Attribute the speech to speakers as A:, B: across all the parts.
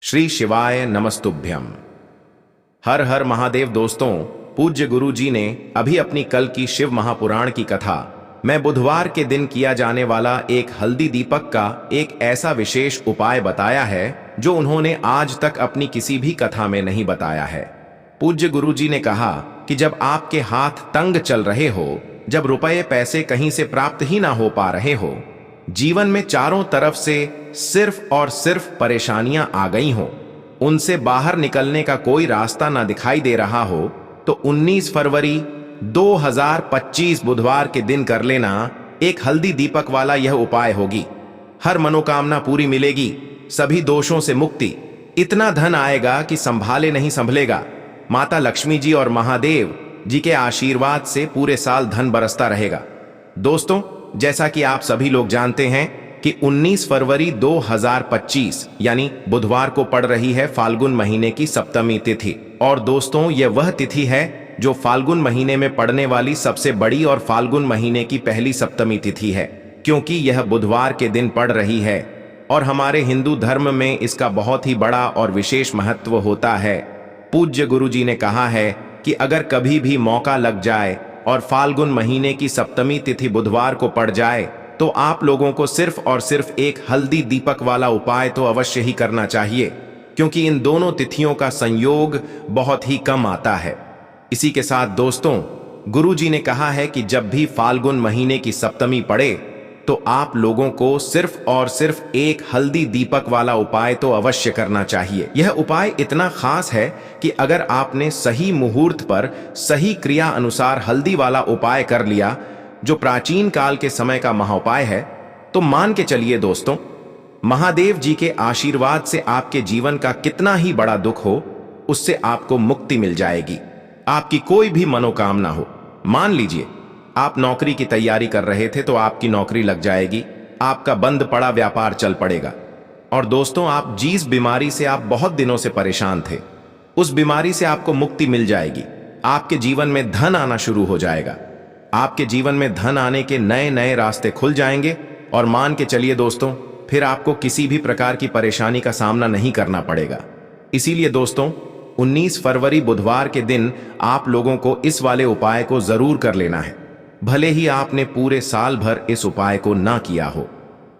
A: श्री शिवाय नमस्तुभ्यम। हर हर महादेव। दोस्तों, पूज्य गुरु जी ने अभी अपनी कल की शिव महापुराण की कथा में बुधवार के दिन किया जाने वाला एक हल्दी दीपक का एक ऐसा विशेष उपाय बताया है जो उन्होंने आज तक अपनी किसी भी कथा में नहीं बताया है। पूज्य गुरु जी ने कहा कि जब आपके हाथ तंग चल रहे हो, जब रुपए पैसे कहीं से प्राप्त ही ना हो पा रहे हो, जीवन में चारों तरफ से सिर्फ और सिर्फ परेशानियां आ गई हो, उनसे बाहर निकलने का कोई रास्ता ना दिखाई दे रहा हो, तो 19 फरवरी 2025 बुधवार के दिन कर लेना एक हल्दी दीपक वाला यह उपाय होगी। हर मनोकामना पूरी मिलेगी, सभी दोषों से मुक्ति, इतना धन आएगा कि संभाले नहीं संभलेगा। माता लक्ष्मी जी और महादेव जी के आशीर्वाद से पूरे साल धन बरसता रहेगा। दोस्तों, जैसा कि आप सभी लोग जानते हैं कि 19 फरवरी 2025 यानी बुधवार को पड़ रही है फाल्गुन महीने की सप्तमी तिथि। और दोस्तों, यह वह तिथि है जो फाल्गुन महीने में पड़ने वाली सबसे बड़ी और फाल्गुन महीने की पहली सप्तमी तिथि है, क्योंकि यह बुधवार के दिन पड़ रही है। और हमारे हिंदू धर्म में इसका बहुत ही बड़ा और विशेष महत्व होता है। पूज्य गुरु जी ने कहा है कि अगर कभी भी मौका लग जाए और फाल्गुन महीने की सप्तमी तिथि बुधवार को पड़ जाए, तो आप लोगों को सिर्फ और सिर्फ एक हल्दी दीपक वाला उपाय तो अवश्य ही करना चाहिए, क्योंकि इन दोनों तिथियों का संयोग बहुत ही कम आता है। इसी के साथ दोस्तों, गुरु जी ने कहा है कि जब भी फाल्गुन महीने की सप्तमी पड़े तो आप लोगों को सिर्फ और सिर्फ एक हल्दी दीपक वाला उपाय तो अवश्य करना चाहिए। यह उपाय इतना खास है कि अगर आपने सही मुहूर्त पर सही क्रिया अनुसार हल्दी वाला उपाय कर लिया, जो प्राचीन काल के समय का महाउपाय है, तो मान के चलिए दोस्तों, महादेव जी के आशीर्वाद से आपके जीवन का कितना ही बड़ा दुख हो, उससे आपको मुक्ति मिल जाएगी। आपकी कोई भी मनोकामना हो, मान लीजिए आप नौकरी की तैयारी कर रहे थे तो आपकी नौकरी लग जाएगी, आपका बंद पड़ा व्यापार चल पड़ेगा। और दोस्तों, आप जिस बीमारी से आप बहुत दिनों से परेशान थे, उस बीमारी से आपको मुक्ति मिल जाएगी। आपके जीवन में धन आना शुरू हो जाएगा, आपके जीवन में धन आने के नए नए रास्ते खुल जाएंगे। और मान के चलिए दोस्तों, फिर आपको किसी भी प्रकार की परेशानी का सामना नहीं करना पड़ेगा। इसीलिए दोस्तों, 19 फरवरी बुधवार के दिन आप लोगों को इस वाले उपाय को जरूर कर लेना है। भले ही आपने पूरे साल भर इस उपाय को ना किया हो,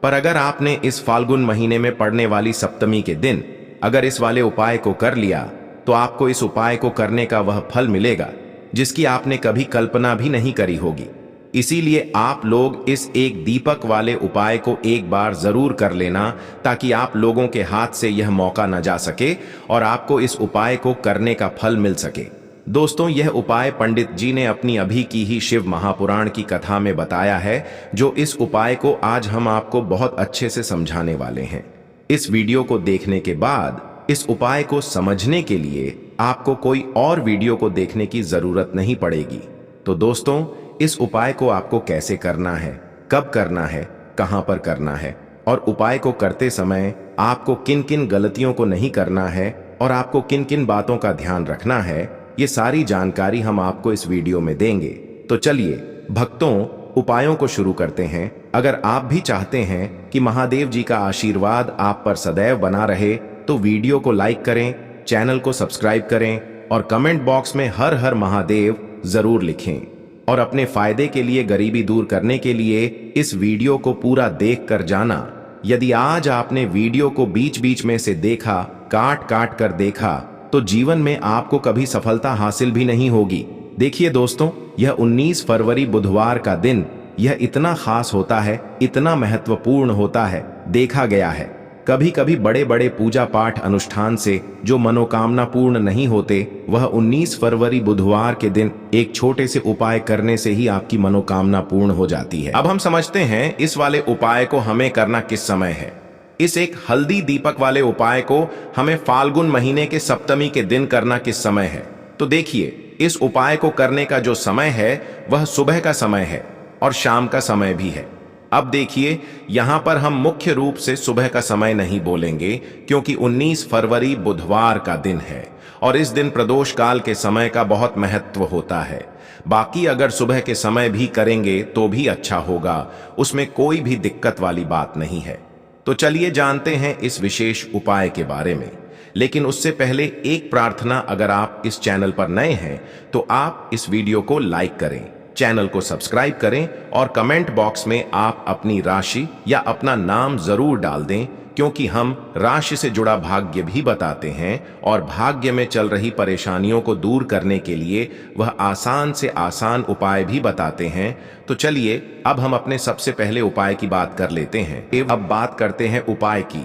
A: पर अगर आपने इस फाल्गुन महीने में पड़ने वाली सप्तमी के दिन अगर इस वाले उपाय को कर लिया, तो आपको इस उपाय को करने का वह फल मिलेगा जिसकी आपने कभी कल्पना भी नहीं करी होगी। इसीलिए आप लोग इस एक दीपक वाले उपाय को एक बार जरूर कर लेना, ताकि आप लोगों के हाथ से यह मौका न जा सके और आपको इस उपाय को करने का फल मिल सके। दोस्तों, यह उपाय पंडित जी ने अपनी अभी की ही शिव महापुराण की कथा में बताया है, जो इस उपाय को आज हम आपको बहुत अच्छे से समझाने वाले हैं। इस वीडियो को देखने के बाद इस उपाय को समझने के लिए आपको कोई और वीडियो को देखने की जरूरत नहीं पड़ेगी। तो दोस्तों, इस उपाय को आपको कैसे करना है, कब करना है, कहां पर करना है, और उपाय को करते समय आपको किन किन गलतियों को नहीं करना है और आपको किन किन बातों का ध्यान रखना है, ये सारी जानकारी हम आपको इस वीडियो में देंगे। तो चलिए भक्तों, उपायों को शुरू करते हैं। अगर आप भी चाहते हैं कि महादेव जी का आशीर्वाद आप पर सदैव बना रहे, तो वीडियो को लाइक करें, चैनल को सब्सक्राइब करें और कमेंट बॉक्स में हर हर महादेव जरूर लिखें। और अपने फायदे के लिए, गरीबी दूर करने के लिए इस वीडियो को पूरा देख कर जाना। यदि आज आपने वीडियो को बीच बीच में से देखा, काट काट कर देखा, तो जीवन में आपको कभी सफलता हासिल भी नहीं होगी। देखिए दोस्तों, यह 19 फरवरी बुधवार का दिन यह इतना खास होता है, इतना महत्वपूर्ण होता है। देखा गया है कभी कभी बड़े बड़े पूजा पाठ अनुष्ठान से जो मनोकामना पूर्ण नहीं होते, वह 19 फरवरी बुधवार के दिन एक छोटे से उपाय करने से ही आपकी मनोकामना पूर्ण हो जाती है। अब हम समझते हैं इस वाले उपाय को हमें करना किस समय है। इस एक हल्दी दीपक वाले उपाय को हमें फाल्गुन महीने के सप्तमी के दिन करना किस समय है। तो देखिए, इस उपाय को करने का जो समय है वह सुबह का समय है और शाम का समय भी है। अब देखिए, यहां पर हम मुख्य रूप से सुबह का समय नहीं बोलेंगे, क्योंकि 19 फरवरी बुधवार का दिन है और इस दिन प्रदोष काल के समय का बहुत महत्व होता है। बाकी अगर सुबह के समय भी करेंगे तो भी अच्छा होगा, उसमें कोई भी दिक्कत वाली बात नहीं है। तो चलिए जानते हैं इस विशेष उपाय के बारे में। लेकिन उससे पहले एक प्रार्थना, अगर आप इस चैनल पर नए हैं तो आप इस वीडियो को लाइक करें, चैनल को सब्सक्राइब करें और कमेंट बॉक्स में आप अपनी राशि या अपना नाम जरूर डाल दें, क्योंकि हम राशि से जुड़ा भाग्य भी बताते हैं और भाग्य में चल रही परेशानियों को दूर करने के लिए वह आसान से आसान उपाय भी बताते हैं। तो चलिए अब हम अपने सबसे पहले उपाय की बात कर लेते हैं। अब बात करते हैं उपाय की।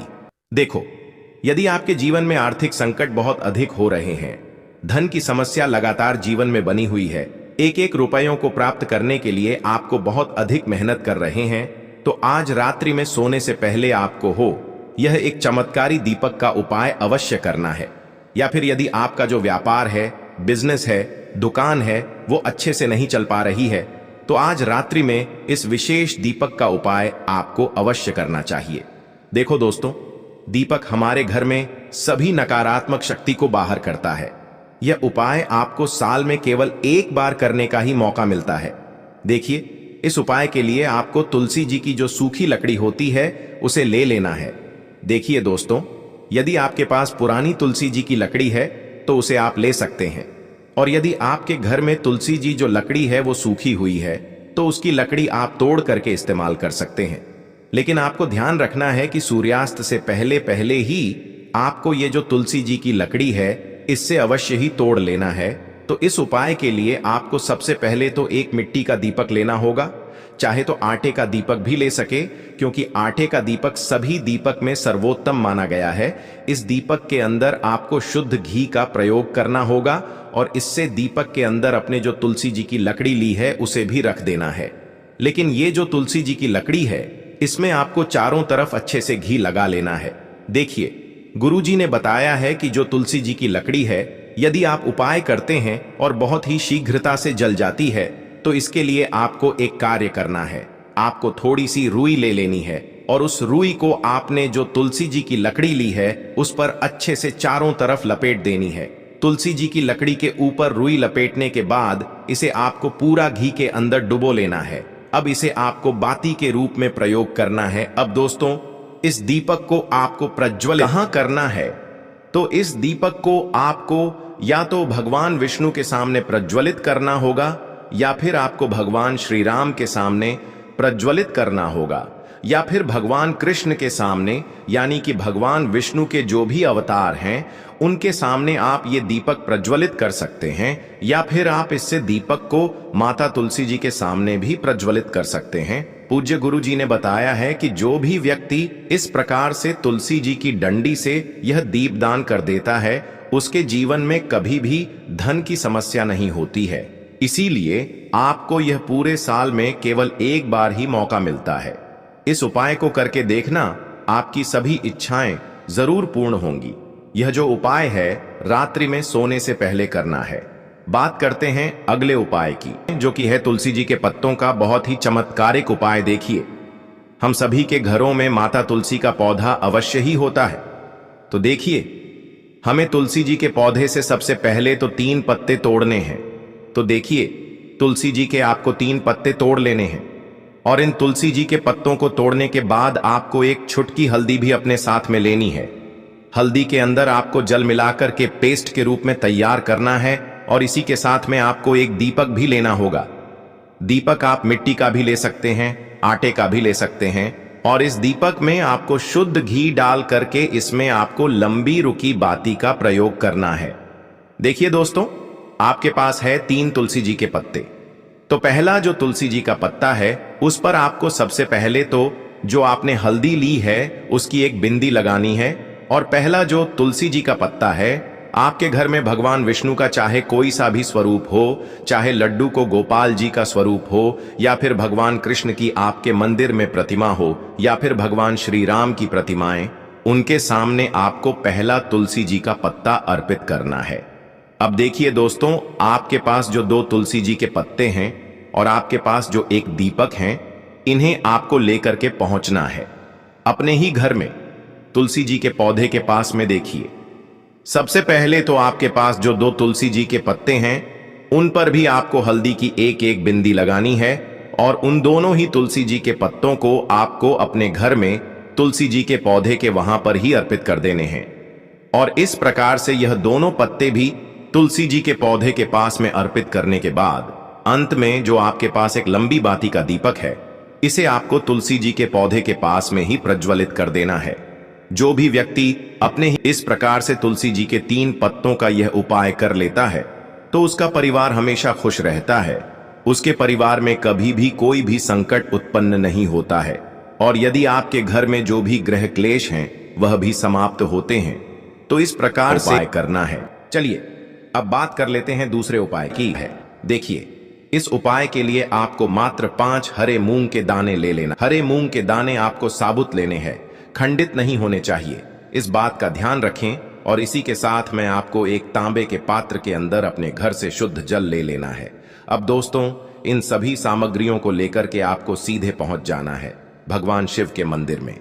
A: देखो, यदि आपके जीवन में आर्थिक संकट बहुत अधिक हो रहे हैं, धन की समस्या लगातार जीवन में बनी हुई है, एक एक रुपयों को प्राप्त करने के लिए आपको बहुत अधिक मेहनत कर रहे हैं, तो आज रात्रि में सोने से पहले आपको यह एक चमत्कारी दीपक का उपाय अवश्य करना है। या फिर यदि आपका जो व्यापार है, बिजनेस है, दुकान है, वो अच्छे से नहीं चल पा रही है, तो आज रात्रि में इस विशेष दीपक का उपाय आपको अवश्य करना चाहिए। देखो दोस्तों, दीपक हमारे घर में सभी नकारात्मक शक्ति को बाहर करता है। यह उपाय आपको साल में केवल एक बार करने का ही मौका मिलता है। देखिए, इस उपाय के लिए आपको तुलसी जी की जो सूखी लकड़ी होती है उसे ले लेना है। देखिए दोस्तों, यदि आपके पास पुरानी तुलसी जी की लकड़ी है तो उसे आप ले सकते हैं, और यदि आपके घर में तुलसी जी जो लकड़ी है वो सूखी हुई है तो उसकी लकड़ी आप तोड़ करके इस्तेमाल कर सकते हैं। लेकिन आपको ध्यान रखना है कि सूर्यास्त से पहले पहले ही आपको ये जो तुलसी जी की लकड़ी है इससे अवश्य ही तोड़ लेना है। तो इस उपाय के लिए आपको सबसे पहले तो एक मिट्टी का दीपक लेना होगा, चाहे तो आटे का दीपक भी ले सके, क्योंकि आटे का दीपक सभी दीपक में सर्वोत्तम माना गया है। इस दीपक के अंदर आपको शुद्ध घी का प्रयोग करना होगा और इससे दीपक के अंदर अपने जो तुलसी जी की लकड़ी ली है उसे भी रख देना है। लेकिन ये जो तुलसी जी की लकड़ी है इसमें आपको चारों तरफ अच्छे से घी लगा लेना है। देखिए, गुरुजी ने बताया है कि जो तुलसी जी की लकड़ी है, यदि आप उपाय करते हैं और बहुत ही शीघ्रता से जल जाती है, तो इसके लिए आपको एक कार्य करना है। आपको थोड़ी सी रुई ले लेनी है और उस रुई को आपने जो तुलसी जी की लकड़ी ली है उस पर अच्छे से चारों तरफ लपेट देनी है। तुलसी जी की लकड़ी के ऊपर रुई लपेटने के बाद इसे आपको पूरा घी के अंदर डुबो लेना है। अब इसे आपको बाती के रूप में प्रयोग करना है। अब दोस्तों, इस दीपक को आपको प्रज्वलित कहाँ करना है? तो इस दीपक को आपको या तो भगवान विष्णु के सामने प्रज्वलित करना होगा, या फिर आपको भगवान श्री राम के सामने प्रज्वलित करना होगा, या फिर भगवान कृष्ण के सामने, यानी कि भगवान विष्णु के जो भी अवतार हैं उनके सामने आप ये दीपक प्रज्वलित कर सकते हैं, या फिर आप इससे दीपक को माता तुलसी जी के सामने भी प्रज्वलित कर सकते हैं। पूज्य गुरु जी ने बताया है कि जो भी व्यक्ति इस प्रकार से तुलसी जी की डंडी से यह दीपदान कर देता है उसके जीवन में कभी भी धन की समस्या नहीं होती है। इसीलिए आपको यह पूरे साल में केवल एक बार ही मौका मिलता है। इस उपाय को करके देखना, आपकी सभी इच्छाएं जरूर पूर्ण होंगी। यह जो उपाय है रात्रि में सोने से पहले करना है। बात करते हैं अगले उपाय की, जो कि है तुलसी जी के पत्तों का बहुत ही चमत्कारिक उपाय। देखिए, हम सभी के घरों में माता तुलसी का पौधा अवश्य ही होता है। तो देखिए, हमें तुलसी जी के पौधे से सबसे पहले तो 3 पत्ते तोड़ने हैं। तो देखिए, तुलसी जी के आपको 3 पत्ते तोड़ लेने हैं, और इन तुलसी जी के पत्तों को तोड़ने के बाद आपको एक छुटकी हल्दी भी अपने साथ में लेनी है। हल्दी के अंदर आपको जल मिलाकर के पेस्ट के रूप में तैयार करना है, और इसी के साथ में आपको एक दीपक भी लेना होगा। दीपक आप मिट्टी का भी ले सकते हैं, आटे का भी ले सकते हैं, और इस दीपक में आपको शुद्ध घी डाल करके इसमें आपको लंबी रुकी बाती का प्रयोग करना है। देखिए दोस्तों, आपके पास है 3 तुलसी जी के पत्ते। तो पहला जो तुलसी जी का पत्ता है उस पर आपको सबसे पहले तो जो आपने हल्दी ली है उसकी एक बिंदी लगानी है, और पहला जो तुलसी जी का पत्ता है, आपके घर में भगवान विष्णु का चाहे कोई सा भी स्वरूप हो, चाहे लड्डू को गोपाल जी का स्वरूप हो, या फिर भगवान कृष्ण की आपके मंदिर में प्रतिमा हो, या फिर भगवान श्री राम की प्रतिमाएं, उनके सामने आपको पहला तुलसी जी का पत्ता अर्पित करना है। अब देखिए दोस्तों, आपके पास जो 2 तुलसी जी के पत्ते हैं और आपके पास जो एक दीपक हैं, इन्हें आपको लेकर के पहुंचना है अपने ही घर में तुलसी जी के पौधे के पास में। देखिए, सबसे पहले तो आपके पास जो 2 तुलसी जी के पत्ते हैं उन पर भी आपको हल्दी की एक एक बिंदी लगानी है, और उन दोनों ही तुलसी जी के पत्तों को आपको अपने घर में तुलसी जी के पौधे के वहां पर ही अर्पित कर देने हैं। और इस प्रकार से यह दोनों पत्ते भी तुलसी जी के पौधे के पास में अर्पित करने के बाद अंत में जो आपके पास एक लंबी बाती का दीपक है, इसे आपको तुलसी जी के पौधे के पास में ही प्रज्वलित कर देना है। जो भी व्यक्ति अपने ही इस प्रकार से तुलसी जी के 3 पत्तों का यह उपाय कर लेता है तो उसका परिवार हमेशा खुश रहता है, उसके परिवार में कभी भी कोई भी संकट उत्पन्न नहीं होता है, और यदि आपके घर में जो भी ग्रह क्लेश हैं वह भी समाप्त होते हैं। तो इस प्रकार से उपाय करना है। चलिए अब बात कर लेते हैं दूसरे उपाय की है। देखिए, इस उपाय के लिए आपको मात्र 5 हरे मूंग के दाने ले लेना। हरे मूंग के दाने आपको साबुत लेने हैं, खंडित नहीं होने चाहिए, इस बात का ध्यान रखें। और इसी के साथ मैं आपको एक तांबे के पात्र के अंदर अपने घर से शुद्ध जल ले लेना है। अब दोस्तों, इन सभी सामग्रियों को लेकर के आपको सीधे पहुंच जाना है भगवान शिव के मंदिर में।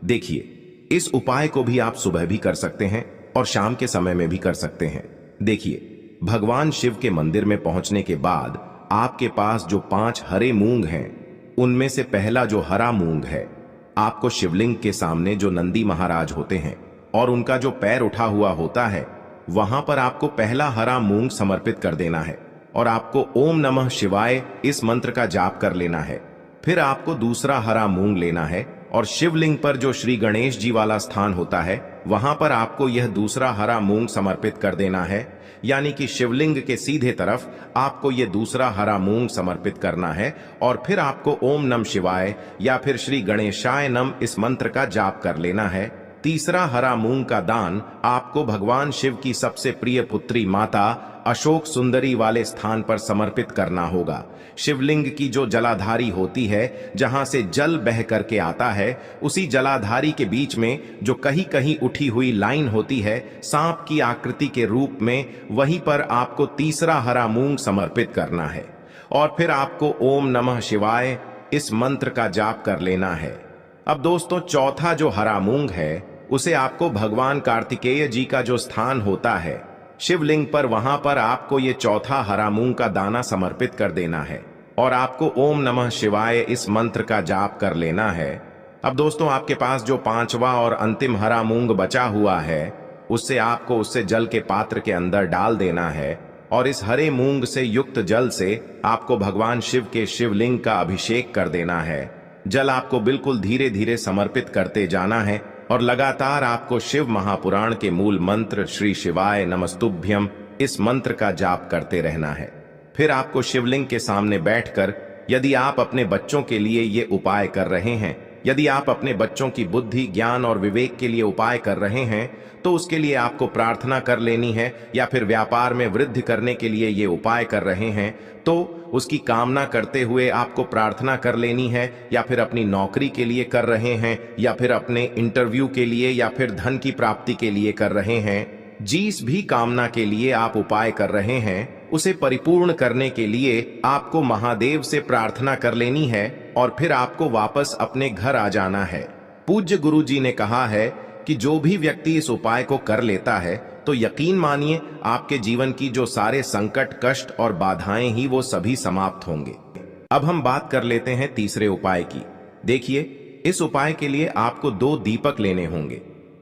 A: देखिए, इस उपाय को भी आप सुबह भी कर सकते हैं और शाम के समय में भी कर सकते हैं। देखिए, भगवान शिव के मंदिर में पहुंचने के बाद आपके पास जो 5 हरे मूंग हैं, उनमें से पहला जो हरा मूंग है, आपको शिवलिंग के सामने जो नंदी महाराज होते हैं और उनका जो पैर उठा हुआ होता है, वहां पर आपको पहला हरा मूंग समर्पित कर देना है और आपको ओम नमः शिवाय इस मंत्र का जाप कर लेना है। फिर आपको दूसरा हरा मूंग लेना है और शिवलिंग पर जो श्री गणेश जी वाला स्थान होता है, वहां पर आपको यह दूसरा हरा मूंग समर्पित कर देना है। यानी कि शिवलिंग के सीधे तरफ आपको यह दूसरा हरा मूंग समर्पित करना है और फिर आपको ओम नमः शिवाय या फिर श्री गणेशाय नम इस मंत्र का जाप कर लेना है। तीसरा हरा मूंग का दान आपको भगवान शिव की सबसे प्रिय पुत्री माता अशोक सुंदरी वाले स्थान पर समर्पित करना होगा। शिवलिंग की जो जलाधारी होती है, जहां से जल बह करके आता है, उसी जलाधारी के बीच में जो कहीं कहीं उठी हुई लाइन होती है सांप की आकृति के रूप में, वहीं पर आपको तीसरा हरा मूंग समर्पित करना है और फिर आपको ओम नमः शिवाय इस मंत्र का जाप कर लेना है। अब दोस्तों, चौथा जो हरा मूंग है, उसे आपको भगवान कार्तिकेय जी का जो स्थान होता है शिवलिंग पर, वहां पर आपको ये चौथा हरा मूंग का दाना समर्पित कर देना है और आपको ओम नमः शिवाय इस मंत्र का जाप कर लेना है। अब दोस्तों, आपके पास जो 5वां और अंतिम हरा मूंग बचा हुआ है, उससे जल के पात्र के अंदर डाल देना है और इस हरे मूंग से युक्त जल से आपको भगवान शिव के शिवलिंग का अभिषेक कर देना है। जल आपको बिल्कुल धीरे धीरे समर्पित करते जाना है और लगातार आपको शिव महापुराण के मूल मंत्र श्री शिवाय नमस्तुभ्यम इस मंत्र का जाप करते रहना है। फिर आपको शिवलिंग के सामने बैठकर, यदि आप अपने बच्चों के लिए ये उपाय कर रहे हैं, यदि आप अपने बच्चों की बुद्धि, ज्ञान और विवेक के लिए उपाय कर रहे हैं, तो उसके लिए आपको प्रार्थना कर लेनी है, या फिर व्यापार में वृद्धि करने के लिए ये उपाय कर रहे हैं तो उसकी कामना करते हुए आपको प्रार्थना कर लेनी है, या फिर अपनी नौकरी के लिए कर रहे हैं, या फिर अपने इंटरव्यू के लिए, या फिर धन की प्राप्ति के लिए कर रहे हैं। जिस भी कामना के लिए आप उपाय कर रहे हैं, उसे परिपूर्ण करने के लिए आपको महादेव से प्रार्थना कर लेनी है और फिर आपको वापस अपने घर आ जाना है। पूज्य गुरु जी ने कहा है कि जो भी व्यक्ति इस उपाय को कर लेता है, तो यकीन मानिए आपके जीवन की जो सारे संकट, कष्ट और बाधाएं ही वो सभी समाप्त होंगे। अब हम बात कर लेते हैं तीसरे उपाय की। देखिए, इस उपाय के लिए आपको 2 दीपक लेने होंगे।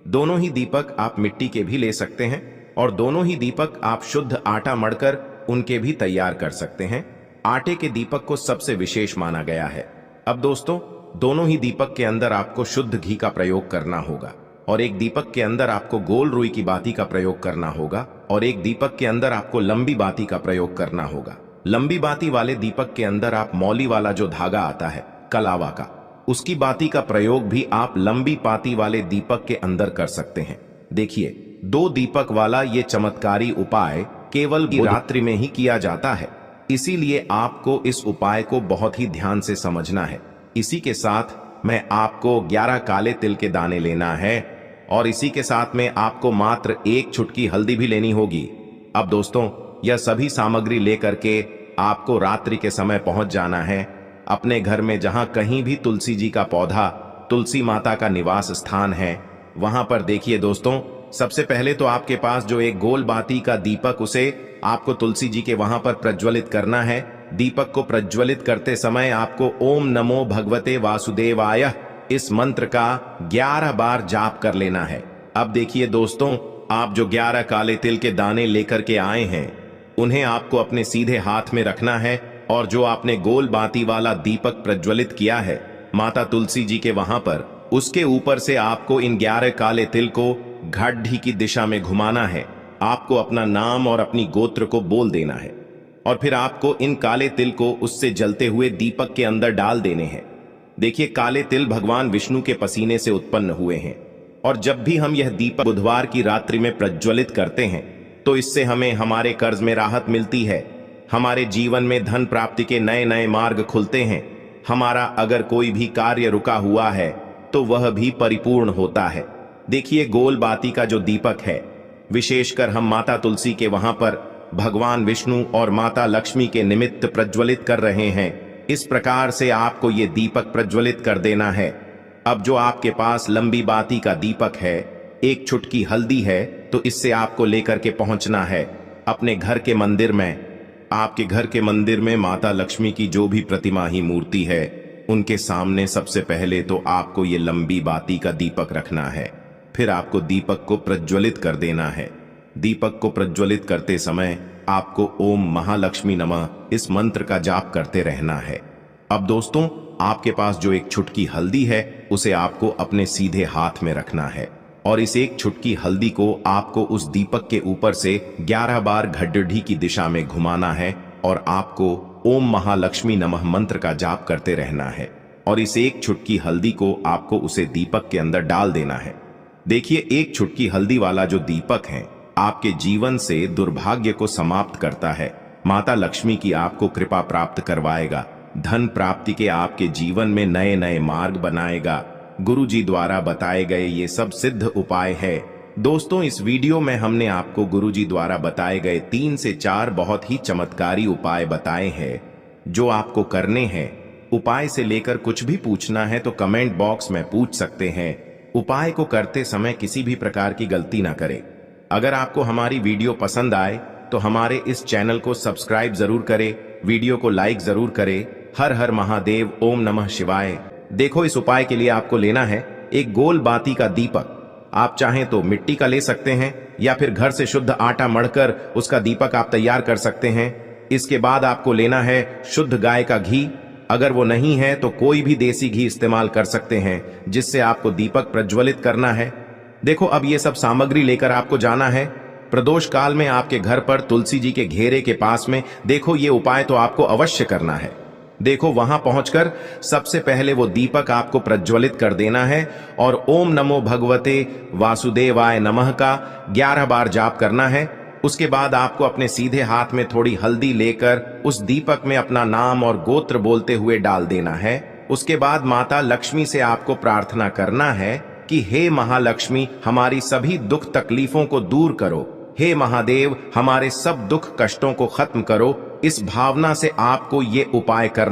A: दोनों ही दीपक आप मिट्टी के भी ले सकते हैं और दोनों ही दीपक आप शुद्ध आटा मढ़कर उनके भी तैयार कर सकते हैं। आटे के दीपक को सबसे विशेष माना गया है। अब दोस्तों, दोनों ही दीपक के अंदर आपको शुद्ध घी का प्रयोग करना होगा और एक दीपक के अंदर आपको गोल रुई की बाती का प्रयोग करना होगा और एक दीपक के अंदर आपको लंबी बाती का प्रयोग करना होगा। लंबी बाती वाले दीपक के अंदर आप मौली वाला जो धागा आता है कलावा का, उसकी बाती का प्रयोग भी आप लंबी बाती वाले दीपक के अंदर कर सकते हैं। देखिए, 2 दीपक वाला ये चमत्कारी उपाय केवल रात्रि में ही किया जाता है, इसीलिए आपको इस उपाय को बहुत ही ध्यान से समझना है। इसी के साथ मैं आपको 11 काले तिल के दाने लेना है और इसी के साथ में आपको मात्र 1 चुटकी हल्दी भी लेनी होगी। अब दोस्तों, यह सभी सामग्री लेकर के आपको रात्रि के समय पहुंच जाना है अपने घर में, जहां कहीं भी तुलसी जी का पौधा, तुलसी माता का निवास स्थान है, वहां पर। देखिए दोस्तों, सबसे पहले तो आपके पास जो एक गोल बाती का दीपक, उसे आपको तुलसी जी के वहां पर प्रज्वलित करना है। दीपक को प्रज्वलित करते समय आपको ओम नमो भगवते वासुदेवाय इस मंत्र का 11 बार जाप कर लेना है। अब देखिए दोस्तों, आप जो 11 काले तिल के दाने लेकर के आए हैं, उन्हें आपको अपने सीधे हाथ में रखना है और जो आपने गोल बाती वाला दीपक प्रज्वलित किया है माता तुलसी जी के वहां पर, उसके ऊपर से आपको इन 11 काले तिल को घाटी की दिशा में घुमाना है। आपको अपना नाम और अपनी गोत्र को बोल देना है और फिर आपको इन काले तिल को उससे जलते हुए दीपक के अंदर डाल देने हैं। देखिए, काले तिल भगवान विष्णु के पसीने से उत्पन्न हुए हैं और जब भी हम यह दीपक बुधवार की रात्रि में प्रज्वलित करते हैं तो इससे हमें हमारे कर्ज में राहत मिलती है, हमारे जीवन में धन प्राप्ति के नए नए मार्ग खुलते हैं, हमारा अगर कोई भी कार्य रुका हुआ है तो वह भी परिपूर्ण होता है। देखिए, गोल बाती का जो दीपक है, विशेषकर हम माता तुलसी के वहां पर भगवान विष्णु और माता लक्ष्मी के निमित्त प्रज्वलित कर रहे हैं। इस प्रकार से आपको ये दीपक प्रज्वलित कर देना है। अब जो आपके पास लंबी बाती का दीपक है, एक चुटकी हल्दी है, तो इससे आपको लेकर के पहुंचना है अपने घर के मंदिर में। आपके घर के मंदिर में माता लक्ष्मी की जो भी प्रतिमा ही मूर्ति है, उनके सामने सबसे पहले तो आपको ये लंबी बाती का दीपक रखना है। फिर आपको दीपक को प्रज्वलित कर देना है। दीपक को प्रज्वलित करते समय आपको ओम महालक्ष्मी नमः इस मंत्र का जाप करते रहना है। अब दोस्तों, आपके पास जो एक चुटकी हल्दी है, उसे आपको अपने सीधे हाथ में रखना है और इस एक चुटकी हल्दी को आपको उस दीपक के ऊपर से 11 बार घड्डी की दिशा में घुमाना है और आपको ओम महालक्ष्मी नमः मंत्र का जाप करते रहना है और इस एक चुटकी हल्दी को आपको उसे दीपक के अंदर डाल देना है। देखिए, एक चुटकी हल्दी वाला जो दीपक है आपके जीवन से दुर्भाग्य को समाप्त करता है, माता लक्ष्मी की आपको कृपा प्राप्त करवाएगा, धन प्राप्ति के आपके जीवन में नए नए मार्ग बनाएगा। गुरु जी द्वारा बताए गए ये सब सिद्ध उपाय है। दोस्तों, इस वीडियो में हमने आपको गुरु जी द्वारा बताए गए 3 से 4 बहुत ही चमत्कारी उपाय बताए हैं जो आपको करने हैं। उपाय से लेकर कुछ भी पूछना है तो कमेंट बॉक्स में पूछ सकते हैं। उपाय को करते समय किसी भी प्रकार की गलती ना करें। अगर आपको हमारी वीडियो पसंद आए तो हमारे इस चैनल को सब्सक्राइब जरूर करें, वीडियो को लाइक जरूर करें। हर हर महादेव, ओम नमः शिवाय। देखो, इस उपाय के लिए आपको लेना है एक गोल बाती का दीपक। आप चाहें तो मिट्टी का ले सकते हैं या फिर घर से शुद्ध आटा मढ़कर उसका दीपक आप तैयार कर सकते हैं। इसके बाद आपको लेना है शुद्ध गाय का घी। अगर वो नहीं है तो कोई भी देसी घी इस्तेमाल कर सकते हैं, जिससे आपको दीपक प्रज्वलित करना है। देखो, अब ये सब सामग्री लेकर आपको जाना है प्रदोष काल में आपके घर पर तुलसी जी के घेरे के पास में। देखो, ये उपाय तो आपको अवश्य करना है। देखो, वहां पहुंचकर सबसे पहले वो दीपक आपको प्रज्वलित कर देना है और ओम नमो भगवते वासुदेवाय नमः का 11 बार जाप करना है। उसके बाद आपको अपने सीधे हाथ में थोड़ी हल्दी लेकर उस दीपक में अपना नाम और गोत्र बोलते हुए डाल देना है। उसके बाद माता लक्ष्मी से आपको प्रार्थना करना है कि हे महालक्ष्मी, हमारी सभी दुख तकलीफों को दूर करो। हे महादेव, हमारे सब दुख कष्टों को खत्म करो। इस भावना से आपको ये उपाय करना